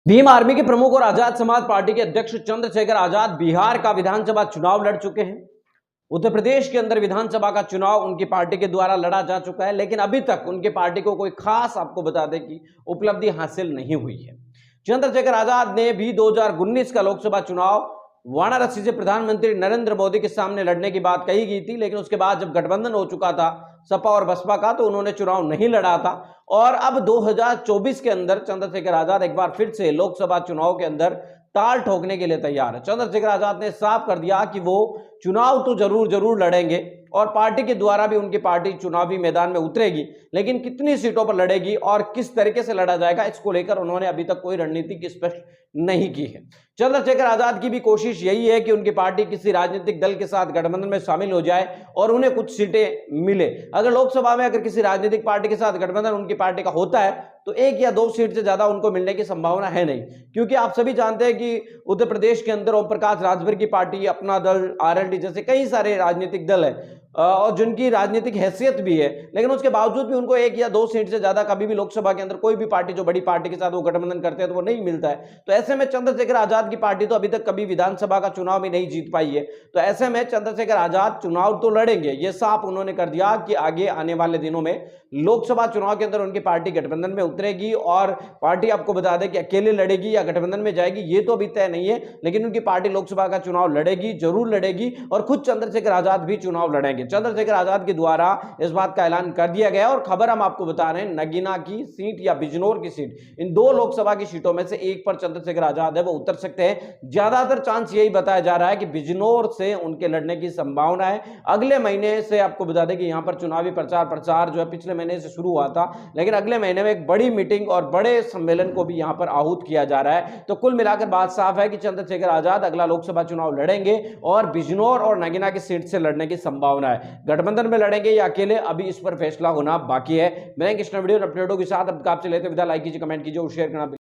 Bhim army के प्रमुख और आजाद समाज पार्टी के अध्यक्ष चंद्रशेखर आजाद बिहार का विधानसभा चुनाव लड़ चुके हैं। उत्तर प्रदेश के अंदर विधानसभा का चुनाव उनकी पार्टी के द्वारा लड़ा जा चुका है, लेकिन अभी तक उनकी पार्टी को कोई खास, आपको बता दें कि उपलब्धि हासिल नहीं हुई है। चंद्रशेखर आजाद ने भी 2019 का लोकसभा चुनाव वाराणसी से प्रधानमंत्री नरेंद्र मोदी के सामने लड़ने की बात कही गई थी, लेकिन उसके बाद जब गठबंधन हो चुका था सपा और बसपा का, तो उन्होंने चुनाव नहीं लड़ा था। और अब 2024 के अंदर चंद्रशेखर आजाद एक बार फिर से लोकसभा चुनाव के अंदर ताल ठोकने के लिए तैयार है। चंद्रशेखर आजाद ने साफ कर दिया कि वो चुनाव तो जरूर लड़ेंगे और पार्टी के द्वारा भी उनकी पार्टी चुनावी मैदान में उतरेगी, लेकिन कितनी सीटों पर लड़ेगी और किस तरीके से लड़ा जाएगा, इसको लेकर उन्होंने अभी तक कोई रणनीति स्पष्ट नहीं की है। चंद्रशेखर आजाद की भी कोशिश यही है कि उनकी पार्टी किसी राजनीतिक दल के साथ गठबंधन में शामिल हो जाए और उन्हें कुछ सीटें मिले। अगर लोकसभा में अगर किसी राजनीतिक पार्टी के साथ गठबंधन उनकी पार्टी का होता है तो 1 या 2 सीट से ज्यादा उनको मिलने की संभावना है नहीं, क्योंकि आप सभी जानते हैं कि उत्तर प्रदेश के अंदर ओम प्रकाश राजभर की पार्टी, अपना दल, आरएलडी जैसे कई सारे राजनीतिक दल है और जिनकी राजनीतिक हैसियत भी है, लेकिन उसके बावजूद भी उनको 1 या 2 सीट से ज्यादा कभी भी लोकसभा के अंदर कोई भी पार्टी जो बड़ी पार्टी के साथ वो गठबंधन करते हैं तो वो नहीं मिलता है। तो ऐसे में चंद्रशेखर आजाद की पार्टी तो अभी तक कभी विधानसभा का चुनाव भी नहीं जीत पाई है। तो ऐसे में चंद्रशेखर आजाद चुनाव तो लड़ेंगे, ये साफ उन्होंने कर दिया कि आगे आने वाले दिनों में लोकसभा चुनाव के अंदर उनकी पार्टी गठबंधन में उतरेगी और पार्टी, आपको बता दें कि अकेले लड़ेगी या गठबंधन में जाएगी ये तो अभी तय नहीं है, लेकिन उनकी पार्टी लोकसभा का चुनाव लड़ेगी, जरूर लड़ेगी और खुद चंद्रशेखर आजाद भी चुनाव लड़ेंगे। चंद्रशेखर आजाद के द्वारा इस बात का ऐलान कर दिया गया और खबर हम आपको बता रहे हैं, नगीना की सीट या बिजनौर की सीट, इन 2 लोकसभा की सीटों में से एक पर चंद्रशेखर आजाद है वो उतर सकते हैं। ज्यादातर चांस यही बताया जा रहा है कि बिजनौर से उनके लड़ने की संभावना है। अगले महीने से आपको बता दें कि यहां पर चुनावी प्रचार जो है पिछले महीने से शुरू हुआ था, लेकिन अगले महीने में एक बड़ी मीटिंग और बड़े सम्मेलन को भी यहां पर आहूत किया जा रहा है। तो कुल मिलाकर बात साफ है कि चंद्रशेखर आजाद अगला लोकसभा चुनाव लड़ेंगे और बिजनौर और नगीना की सीट से लड़ने की संभावना है। गठबंधन में लड़ेंगे या अकेले, अभी इस पर फैसला होना बाकी है। मैं कृष्ण वीडियो अपडेटों के साथ अब आपसे लेते विदा। लाइक कीजिए, कमेंट कीजिए और शेयर करना